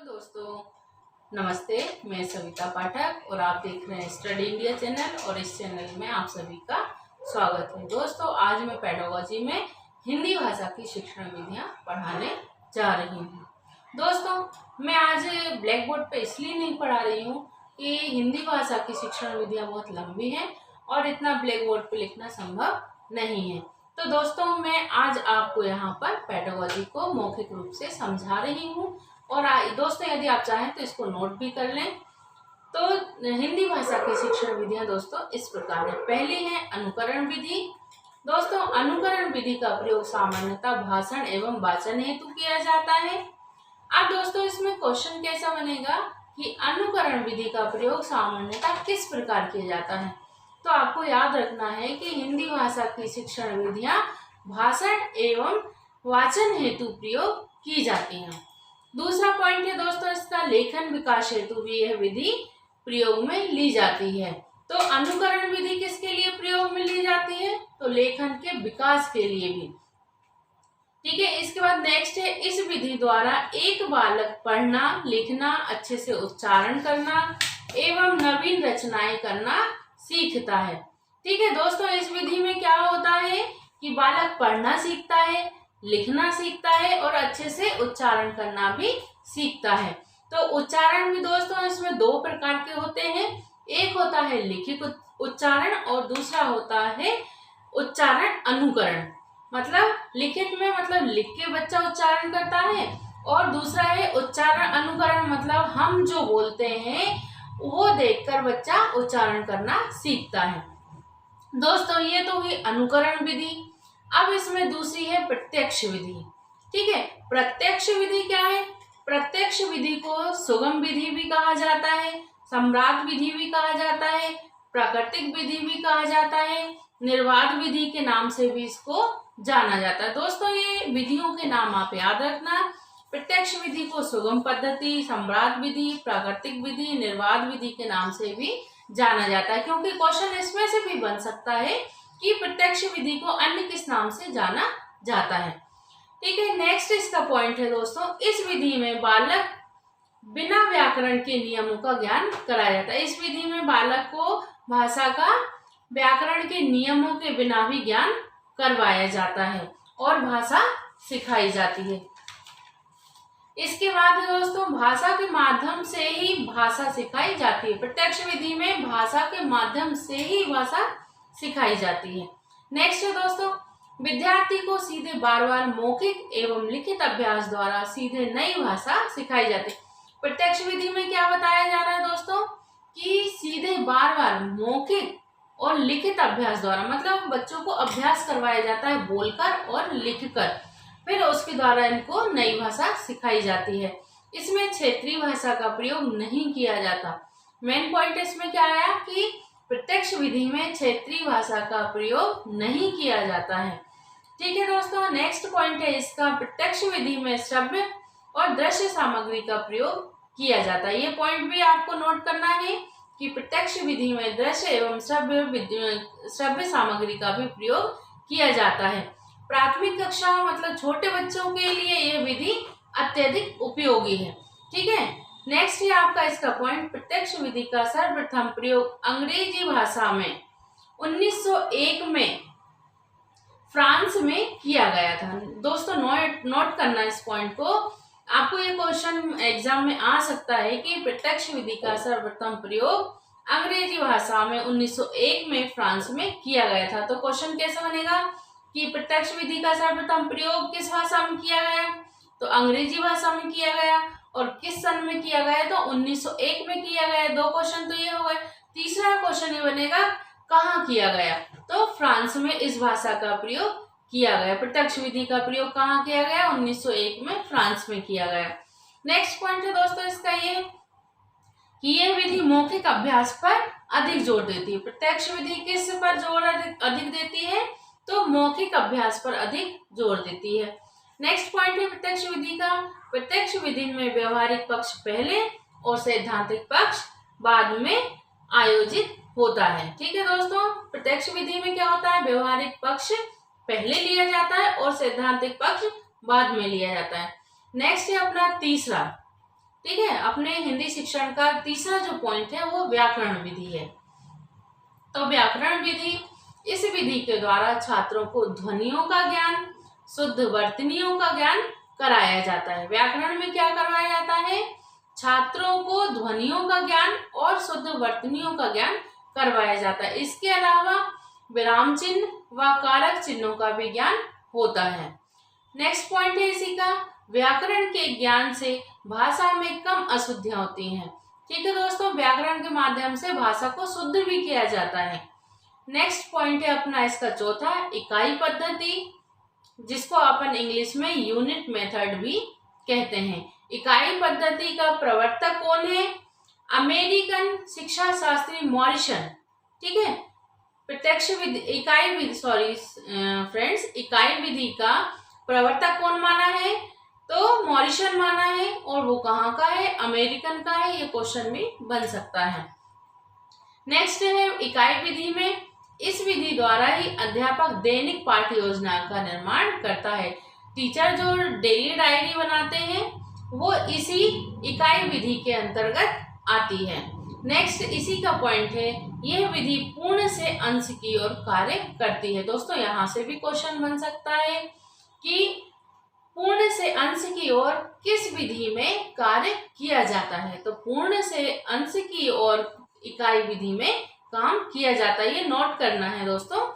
दोस्तों नमस्ते, मैं सविता पाठक और आप देख रहे हैं स्टडी इंडिया चैनल और इस चैनल में आप सभी का स्वागत है। दोस्तों आज मैं पेडागोजी में हिंदी भाषा की शिक्षण विधियां पढ़ाने जा रही हूं। दोस्तों मैं आज ब्लैक बोर्ड पे इसलिए नहीं पढ़ा रही हूं कि हिंदी भाषा की शिक्षण विधियां बहुत लंबी हैं और इतना ब्लैक बोर्ड पे लिखना संभव नहीं है। तो दोस्तों मैं आज आपको यहाँ पर पेडागोजी को मौखिक रूप से समझा रही हूँ और दोस्तों यदि आप चाहें तो इसको नोट भी कर लें। तो हिंदी भाषा की शिक्षण विधियां दोस्तों इस प्रकार है। पहली है अनुकरण विधि। दोस्तों अनुकरण विधि का प्रयोग सामान्यतः भाषण एवं वाचन हेतु किया जाता है। अब दोस्तों इसमें क्वेश्चन कैसा बनेगा कि अनुकरण विधि का प्रयोग सामान्यतः किस प्रकार किया जाता है। तो आपको याद रखना है कि हिंदी भाषा की शिक्षण विधियां भाषण एवं वाचन हेतु प्रयोग की जाती हैं। दूसरा पॉइंट है दोस्तों इसका लेखन विकास हेतु भी यह विधि प्रयोग में ली जाती है। तो अनुकरण विधि किसके लिए प्रयोग में ली जाती है? तो लेखन के विकास के लिए भी। ठीक है, इसके बाद नेक्स्ट है इस विधि द्वारा एक बालक पढ़ना, लिखना, अच्छे से उच्चारण करना एवं नवीन रचनाएं करना सीखता है। ठीक है दोस्तों, इस विधि में क्या होता है कि बालक पढ़ना सीखता है, लिखना सीखता है और अच्छे से उच्चारण करना भी सीखता है। तो उच्चारण भी दोस्तों इसमें दो प्रकार के होते हैं। एक होता है लिखित उच्चारण और दूसरा होता है उच्चारण अनुकरण। मतलब लिखित में मतलब लिख के बच्चा उच्चारण करता है और दूसरा है उच्चारण अनुकरण, मतलब हम जो बोलते हैं वो देखकर बच्चा उच्चारण करना सीखता है। दोस्तों ये तो हुई अनुकरण विधि। अब इसमें दूसरी है प्रत्यक्ष विधि। ठीक है, प्रत्यक्ष विधि क्या है? प्रत्यक्ष विधि को सुगम विधि भी कहा जाता है, सम्राट विधि भी कहा जाता है, प्राकृतिक विधि भी कहा जाता है, निर्वाध विधि के नाम से भी इसको जाना जाता है। दोस्तों ये विधियों के नाम आप याद रखना। प्रत्यक्ष विधि को सुगम पद्धति, सम्राट विधि, प्राकृतिक विधि, निर्वाध विधि के नाम से भी जाना जाता है, क्योंकि क्वेश्चन इसमें से भी बन सकता है कि प्रत्यक्ष विधि को अन्य किस नाम से जाना जाता है। ठीक है, नेक्स्ट इसका पॉइंट है दोस्तों इस विधि में बालक बिना व्याकरण के नियमों का ज्ञान कराया जाता है। इस विधि में बालक को भाषा का व्याकरण के नियमों के बिना भी ज्ञान करवाया जाता है और भाषा सिखाई जाती है। इसके बाद दोस्तों भाषा के माध्यम से ही भाषा सिखाई जाती है। प्रत्यक्ष विधि में भाषा के माध्यम से ही भाषा सिखाई जाती है। नेक्स्ट है दोस्तों विद्यार्थी को सीधे बार बार मौखिक एवं लिखित अभ्यास द्वारा सीधे नई भाषा सिखाई जाती है। प्रत्यक्ष विधि में क्या बताया जा रहा है दोस्तों कि सीधे बार बार मौखिक और लिखित अभ्यास द्वारा, मतलब बच्चों को अभ्यास करवाया जाता है बोलकर और लिखकर, फिर उसके द्वारा इनको नई भाषा सिखाई जाती है। इसमें क्षेत्रीय भाषा का प्रयोग नहीं किया जाता। मेन पॉइंट इसमें क्या आया कि प्रत्यक्ष विधि में क्षेत्रीय भाषा का प्रयोग नहीं किया जाता है। ठीक है दोस्तों, नेक्स्ट पॉइंट है इसका प्रत्यक्ष विधि में श्रव्य और दृश्य सामग्री का प्रयोग किया जाता है। ये पॉइंट भी आपको नोट करना है कि प्रत्यक्ष विधि में दृश्य एवं श्रव्य सामग्री का भी प्रयोग किया जाता है। प्राथमिक कक्षाओं मतलब छोटे बच्चों के लिए यह विधि अत्यधिक उपयोगी है। ठीक है, नेक्स्ट है आपका इसका पॉइंट प्रत्यक्ष विधि का सर्वप्रथम प्रयोग अंग्रेजी भाषा में 1901 में फ्रांस में किया गया था। दोस्तों नोट करना इस पॉइंट को, आपको ये क्वेश्चन एग्जाम में आ सकता है कि प्रत्यक्ष विधि का सर्वप्रथम प्रयोग अंग्रेजी भाषा में 1901 में फ्रांस में किया गया था। तो क्वेश्चन कैसा बनेगा कि प्रत्यक्ष विधि का सर्वप्रथम प्रयोग किस भाषा में किया गया? तो अंग्रेजी भाषा में किया गया। और किस सन में किया गया? तो 1901 में किया गया। दो क्वेश्चन तो ये हो गए। तीसरा क्वेश्चन ये बनेगा कहाँ किया गया? तो फ्रांस में इस भाषा का प्रयोग किया गया। प्रत्यक्ष विधि का प्रयोग कहाँ किया गया? 1901 में फ्रांस में किया गया। नेक्स्ट पॉइंट है दोस्तों इसका ये कि यह विधि मौखिक अभ्यास पर अधिक जोर देती है। प्रत्यक्ष विधि किस पर जोर अधिक देती है? तो मौखिक अभ्यास पर अधिक जोर देती है। नेक्स्ट पॉइंट है प्रत्यक्ष विधि का, प्रत्यक्ष विधि में व्यवहारिक पक्ष पहले और सैद्धांतिक पक्ष बाद में आयोजित होता है। ठीक है दोस्तों, प्रत्यक्ष विधि में क्या होता है? व्यवहारिक पक्ष पहले लिया जाता है और सैद्धांतिक पक्ष बाद में लिया जाता है। नेक्स्ट है अपना तीसरा ठीक है। अपने हिंदी शिक्षण का तीसरा जो पॉइंट है वो व्याकरण विधि है। तो व्याकरण विधि, इस विधि के द्वारा छात्रों को ध्वनियों का ज्ञान, शुद्ध वर्तनियों का ज्ञान कराया जाता है। व्याकरण में क्या करवाया जाता है? छात्रों को ध्वनियों का ज्ञान और शुद्ध वर्तनियों का ज्ञान करवाया जाता है। इसके अलावा विराम चिन्ह व कारक चिन्हों का भी ज्ञान होता है। नेक्स्ट पॉइंट है इसी का, व्याकरण के ज्ञान से भाषा में कम अशुद्धियां होती हैं। ठीक है दोस्तों, व्याकरण के माध्यम से भाषा को शुद्ध भी किया जाता है। नेक्स्ट पॉइंट है अपना इसका चौथा, इकाई पद्धति, जिसको अपन इंग्लिश में यूनिट मेथड भी कहते हैं। इकाई पद्धति का प्रवर्तक कौन है? अमेरिकन शिक्षा शास्त्री मॉरिसन। ठीक है। प्रत्यक्ष विधि, इकाई विधि, सॉरी फ्रेंड्स, इकाई विधि का प्रवर्तक कौन माना है? तो मॉरिसन माना है। और वो कहाँ का है? अमेरिकन का है। ये क्वेश्चन भी बन सकता है। नेक्स्ट है इकाई विधि में, इस विधि द्वारा ही अध्यापक दैनिक पाठ्य योजना का निर्माण करता है। टीचर जो डेली डायरी बनाते हैं वो इसी इकाई विधि के अंतर्गत आती है। नेक्स्ट इसी का पॉइंट है, यह विधि पूर्ण से अंश की ओर कार्य करती है। दोस्तों यहाँ से भी क्वेश्चन बन सकता है कि पूर्ण से अंश की ओर किस विधि में कार्य किया जाता है? तो पूर्ण से अंश की ओर इकाई विधि में काम किया जाता है। ये नोट करना है दोस्तों।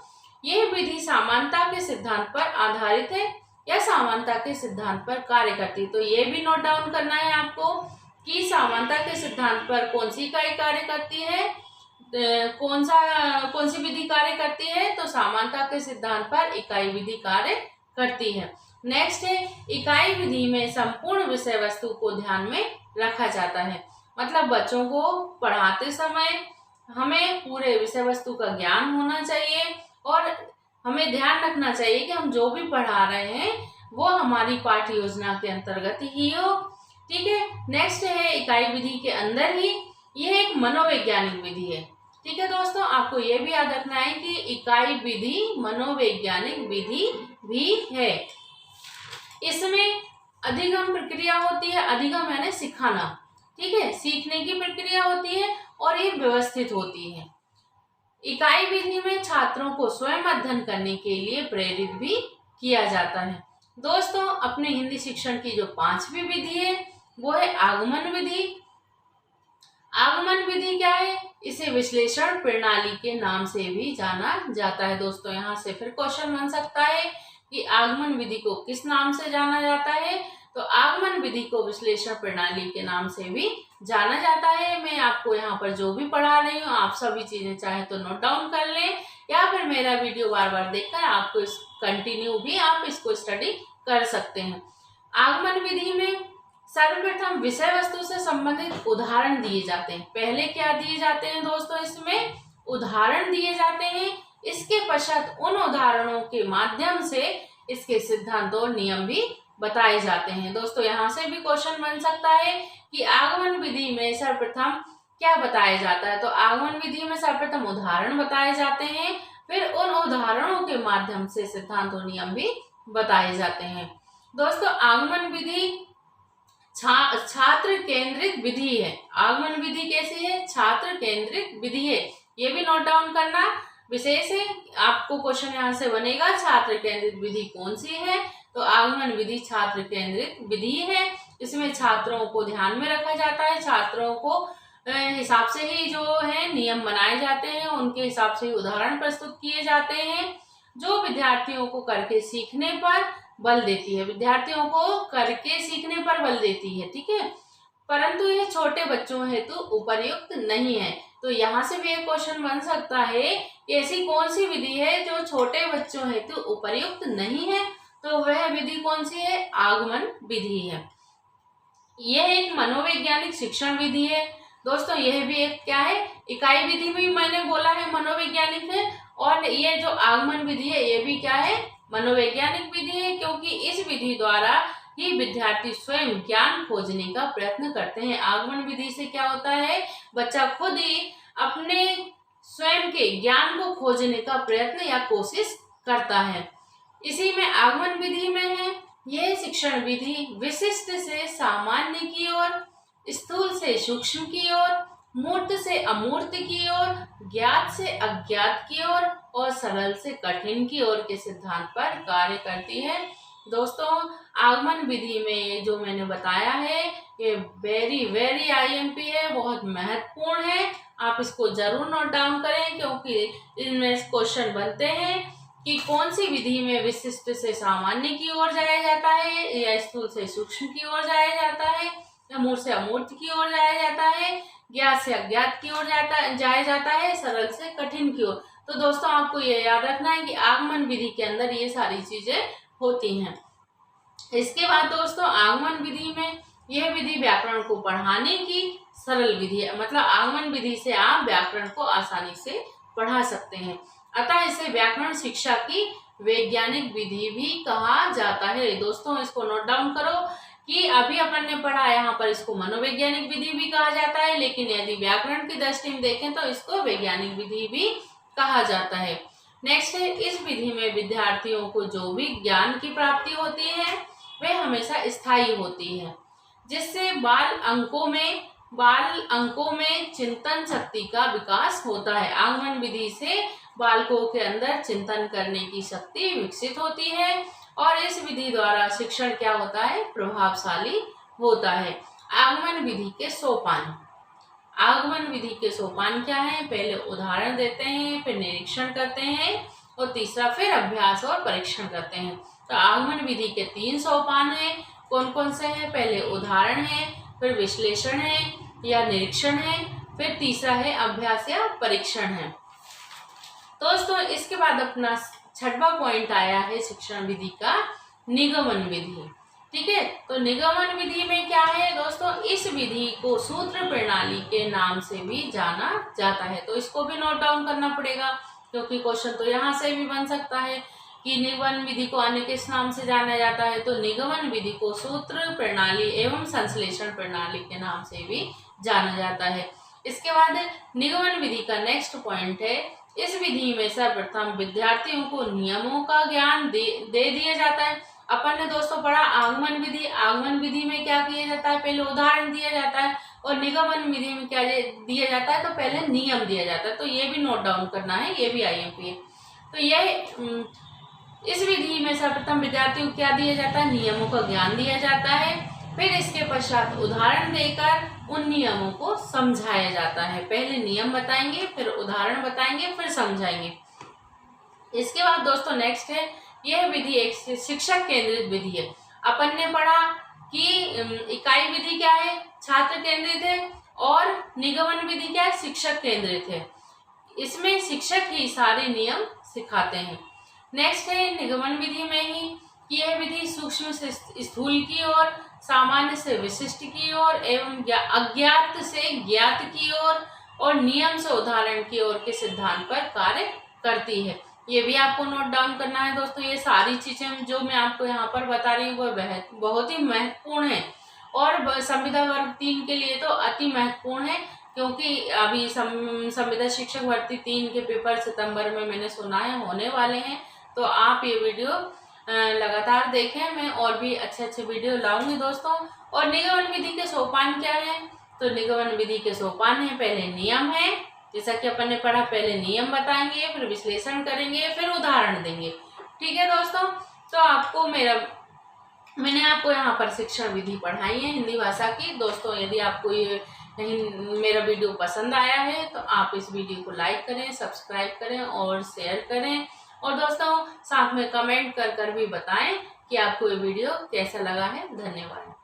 यह विधि समानता के सिद्धांत पर आधारित है या समानता के सिद्धांत पर कार्य करती है। तो ये भी नोट डाउन करना है आपको कि समानता के सिद्धांत पर कौन सी इकाई कार्य करती है, कौन सी विधि कार्य करती है? तो समानता के सिद्धांत पर इकाई विधि कार्य करती है। नेक्स्ट है, इकाई विधि में संपूर्ण विषय वस्तु को ध्यान में रखा जाता है। मतलब बच्चों को पढ़ाते समय हमें पूरे विषय वस्तु का ज्ञान होना चाहिए और हमें ध्यान रखना चाहिए कि हम जो भी पढ़ा रहे हैं वो हमारी पाठ्य योजना के अंतर्गत ही हो। ठीक है। नेक्स्ट है इकाई विधि के अंदर ही यह एक मनोवैज्ञानिक विधि है। ठीक है दोस्तों, आपको ये भी याद रखना है कि इकाई विधि मनोवैज्ञानिक विधि भी है। इसमें अधिगम प्रक्रिया होती है। अधिगम यानी सिखाना। ठीक है, सीखने की प्रक्रिया होती है और ये व्यवस्थित होती है। इकाई विधि में छात्रों को स्वयं अध्ययन करने के लिए प्रेरित भी किया जाता है। दोस्तों अपने हिंदी शिक्षण की जो 5वीं विधि है वो है आगमन विधि। आगमन विधि क्या है? इसे विश्लेषण प्रणाली के नाम से भी जाना जाता है। दोस्तों यहाँ से फिर क्वेश्चन बन सकता है कि आगमन विधि को किस नाम से जाना जाता है? तो आगमन विधि को विश्लेषण प्रणाली के नाम से भी जाना जाता है। मैं आपको यहाँ पर जो भी पढ़ा रही हूँ आप सभी चीजें चाहे तो नोट डाउन कर लें या फिर मेरा वीडियो बार बार देखकर आपको इस कंटिन्यू भी आप इसको स्टडी कर सकते हैं। आगमन विधि में सर्वप्रथम विषय वस्तु से संबंधित उदाहरण दिए जाते हैं। पहले क्या दिए जाते हैं दोस्तों? इसमें उदाहरण दिए जाते हैं। इसके पश्चात उन उदाहरणों के माध्यम से इसके सिद्धांत और नियम भी बताए जाते हैं। दोस्तों यहाँ से भी क्वेश्चन बन सकता है कि आगमन विधि में सर्वप्रथम क्या बताया जाता है? तो आगमन विधि में सर्वप्रथम उदाहरण बताए जाते हैं, फिर उन उदाहरणों के माध्यम से सिद्धांत और नियम भी बताए जाते हैं। दोस्तों आगमन विधि छात्र केंद्रित विधि है। आगमन विधि कैसी है? छात्र केंद्रित विधि है। ये भी नोट डाउन करना विशेष है। आपको क्वेश्चन यहाँ से बनेगा छात्र केंद्रित विधि कौन सी है? तो आगमन विधि छात्र केंद्रित विधि है। इसमें छात्रों को ध्यान में रखा जाता है। छात्रों को हिसाब से ही जो है नियम बनाए जाते हैं, उनके हिसाब से ही उदाहरण प्रस्तुत किए जाते हैं, जो विद्यार्थियों को करके सीखने पर बल देती है। विद्यार्थियों को करके सीखने पर बल देती है। ठीक है, परंतु यह छोटे बच्चों हेतु उपयुक्त नहीं है। तो यहाँ से भी एक क्वेश्चन बन सकता है कि ऐसी कौन सी विधि है जो छोटे बच्चों हेतु उपयुक्त नहीं है? तो वह विधि कौन सी है? आगमन विधि है। यह एक मनोवैज्ञानिक शिक्षण विधि है। दोस्तों यह भी एक क्या है? इकाई विधि भी मैंने बोला है मनोवैज्ञानिक है, और ये जो आगमन विधि है ये भी क्या है? मनोवैज्ञानिक विधि है, क्योंकि इस विधि द्वारा ही विद्यार्थी स्वयं ज्ञान खोजने का प्रयत्न करते हैं। आगमन विधि से क्या होता है? बच्चा खुद ही अपने स्वयं के ज्ञान को खोजने का प्रयत्न या कोशिश करता है। इसी में आगमन विधि में है यह शिक्षण विधि विशिष्ट से सामान्य की ओर स्थूल से सूक्ष्म की ओर, मूर्त से अमूर्त की ओर, ज्ञात से अज्ञात की ओर और सरल से कठिन की ओर के सिद्धांत पर कार्य करती है। दोस्तों, आगमन विधि में जो मैंने बताया है ये वेरी वेरी आईएमपी है, बहुत महत्वपूर्ण है। आप इसको जरूर नोट डाउन करें क्योंकि इनमें क्वेश्चन बनते हैं कि कौन सी विधि में विशिष्ट से सामान्य की ओर जाया जाता है, या स्थूल से सूक्ष्म की ओर जाया जाता है, या मूर्त से अमूर्त की ओर जाया जाता है, ज्ञात से अज्ञात की ओर जाया जाता है, सरल से कठिन की ओर। तो दोस्तों, आपको ये याद रखना है कि आगमन विधि के अंदर ये सारी चीजें होती हैं। इसके बाद दोस्तों, आगमन विधि में यह विधि व्याकरण को पढ़ाने की सरल विधि है। मतलब आगमन विधि से आप व्याकरण को आसानी से पढ़ा सकते हैं। अतः इसे व्याकरण शिक्षा की वैज्ञानिक विधि भी कहा जाता है। दोस्तों, इसको नोट डाउन करो कि अभी अपन ने पढ़ा, यहाँ पर इसको मनोवैज्ञानिक विधि भी कहा जाता है, लेकिन यदि व्याकरण की दृष्टि में देखें तो इसको वैज्ञानिक विधि भी कहा जाता है। नेक्स्ट है, इस विधि में विद्यार्थियों को जो भी ज्ञान की प्राप्ति होती है वह हमेशा स्थायी होती है, जिससे बाल अंकों में चिंतन शक्ति का विकास होता है। आगमन विधि से बालकों के अंदर चिंतन करने की शक्ति विकसित होती है और इस विधि द्वारा शिक्षण क्या होता है, प्रभावशाली होता है। आगमन विधि के सोपान। आगमन विधि के सोपान क्या है? पहले उदाहरण देते हैं, फिर निरीक्षण करते हैं और तीसरा फिर अभ्यास और परीक्षण करते हैं। तो आगमन विधि के 3 सोपान हैं। कौन कौन से हैं? पहले उदाहरण है, फिर विश्लेषण है या निरीक्षण है, फिर तीसरा है अभ्यास या परीक्षण है। दोस्तों, इसके बाद अपना 6वां पॉइंट आया है शिक्षण विधि का, निगमन विधि। ठीक है, तो निगमन विधि में क्या है दोस्तों, इस विधि को सूत्र प्रणाली के नाम से भी जाना जाता है। तो इसको भी नोट डाउन करना पड़ेगा क्योंकि क्वेश्चन तो यहाँ से भी बन सकता है कि निगमन विधि को अन्य किस नाम से जाना जाता है। तो निगमन विधि को सूत्र प्रणाली एवं संश्लेषण प्रणाली के नाम से भी जाना जाता है। इसके बाद निगमन विधि का नेक्स्ट पॉइंट है, इस विधि में सर्वप्रथम विद्यार्थियों को नियमों का ज्ञान दे दिया जाता है। अपन ने दोस्तों पढ़ा आगमन विधि। आगमन विधि में क्या किया जाता है? पहले उदाहरण दिया जाता है और निगमन विधि में क्या दिया जाता है? तो पहले नियम दिया जाता है। तो ये भी नोट डाउन करना है, ये भी आईएमपी है। तो यह इस विधि में सर्वप्रथम विद्यार्थियों को क्या दिया जाता है? नियमों का ज्ञान दिया जाता है। फिर इसके पश्चात उदाहरण देकर उन नियमों को समझाया जाता है। पहले नियम बताएंगे, फिर उदाहरण बताएंगे, फिर समझाएंगे। इसके बाद दोस्तों नेक्स्ट है, यह विधि एक शिक्षक केंद्रित विधि है। अपन ने पढ़ा कि इकाई विधि क्या है? छात्र केंद्रित है और निगमन विधि क्या है? शिक्षक केंद्रित है। इसमें शिक्षक ही सारे नियम सिखाते हैं। नेक्स्ट है निगमन विधि में ही कि यह विधि सूक्ष्म से स्थूल की ओर, सामान्य से विशिष्ट की ओर एवं अज्ञात से ज्ञात की ओर और नियम से उदाहरण की ओर के सिद्धांत पर कार्य करती है। ये भी आपको नोट डाउन करना है दोस्तों। ये सारी चीजें जो मैं आपको यहाँ पर बता रही हूँ वो बहुत ही महत्वपूर्ण है और संविदा वर्ग 3 के लिए तो अति महत्वपूर्ण है, क्योंकि अभी संविदा शिक्षक भर्ती 3 के पेपर सितंबर में मैंने सुना है होने वाले हैं। तो आप ये वीडियो लगातार देखें, मैं और भी अच्छे अच्छे वीडियो लाऊंगी दोस्तों। और निगमन विधि के सोपान क्या है? तो निगमन विधि के सोपान है, पहले नियम है, जैसा कि अपन ने पढ़ा, पहले नियम बताएंगे, फिर विश्लेषण करेंगे, फिर उदाहरण देंगे। ठीक है दोस्तों, तो मैंने आपको यहाँ पर शिक्षण विधि पढ़ाई है हिंदी भाषा की। दोस्तों, यदि आपको ये मेरा वीडियो पसंद आया है तो आप इस वीडियो को लाइक करें, सब्सक्राइब करें और शेयर करें। और दोस्तों साथ में कमेंट कर भी बताएं कि आपको ये वीडियो कैसा लगा है। धन्यवाद।